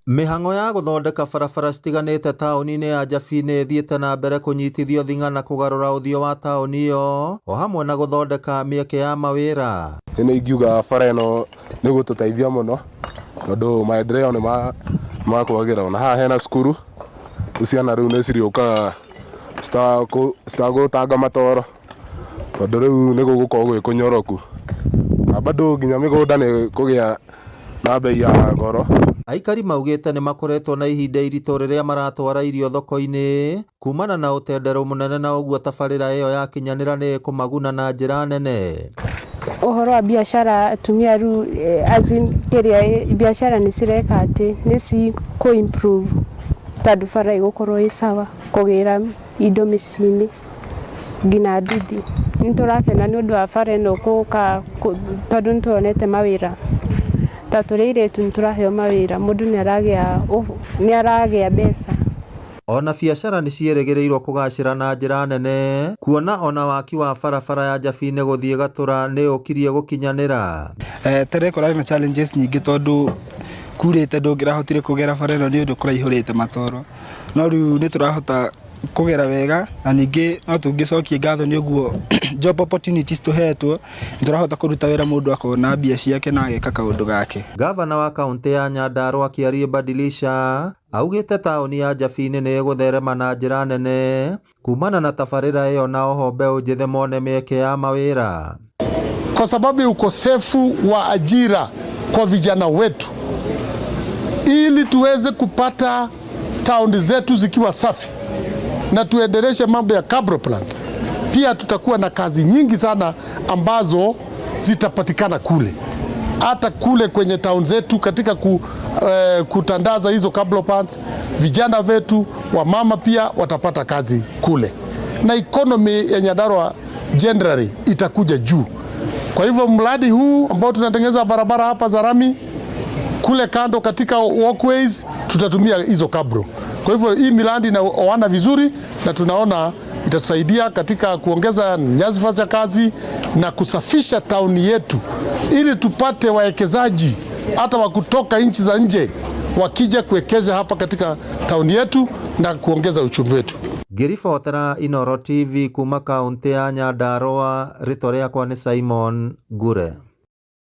Mihango ya guthondeka barabara citiganite tauni-ini ya Njabi ni ithiite na mbere kunyitithio thing'a na kugarura uthio wa tauni iyo o hamwe na guthondeka mieke ya mawira. Ni ingiuga bara ino ni gututeithia muno tondu maendeleo ni makwagira ona haha hena cukuru ciana riu ni cirioka citagutanga matoro tondu riu ni gugukorwo gwi kunyoroku na bado nginya migunda ni kugia na bei ya goro. Aikari maugite ni makoretwo na ihinda iritu riria maratwara irio thoko-ini kumana na utendero munene na uguo tabarira iyo yakinyanira ni kumaguna na njira nene. Uhoro wa biashara atumia ru kiria biashara ni cireka ati ni ci ku improve tondu bara igukorwo i sawa kugira indo micini ngina nduthi. Niturakena ni undu wa bara ino kuka tondu nituonete mawira taturire tunturaheo mawira mundu ni aragia mbeca. Ona biashara ni cieregereirwo kugacira na njira nene kuona ona waki wa barabara ya Njabi ni guthie gatura ni ukirie gukinyanira. Terekora na challenges nyingi tondu kurite ndungirahotire kugera bara ino ni undu kuraihurite matoro no riu ni turahota kugera wega na ningi no tungicokie ngatho ni uguo job opportunities tuhetwo turahota kuruta wira mundu akona mbia ciake na ageka kaundu gake. Gavana wa kaunti ya Nyandarua Kiarie Badilisha augite tauni ya Njabi ni igutherema na njira nene kumana na tabarira iyo na oho mbeu njithe mone mieke ya mawira. Kwa sababu ya ukosefu wa ajira kwa vijana wetu, ili tuweze kupata tauni zetu zikiwa safi na tuendeleshe mambo ya Cabro Plant, pia tutakuwa na kazi nyingi sana ambazo zitapatikana kule. Hata kule kwenye town zetu katika kutandaza hizo Cabro Plants, vijana wetu wa mama pia watapata kazi kule. Na economy ya Nyandarua generally itakuja juu. Kwa hivyo mradi huu ambao tunatengeneza barabara hapa za rami kule kando katika walkways tutatumia hizo Cabro. Kwa hivyo hii miradi inaoana vizuri na tunaona itatusaidia katika kuongeza nyadhifa za kazi na kusafisha tauni yetu ili tupate wawekezaji hata wa kutoka nchi za nje wakija kuwekeza hapa katika tauni yetu na kuongeza uchumi wetu. Ngiribotera Inooro TV kuma kaunti ya Nyandarua, ritwa riakwa ni Simon Gure.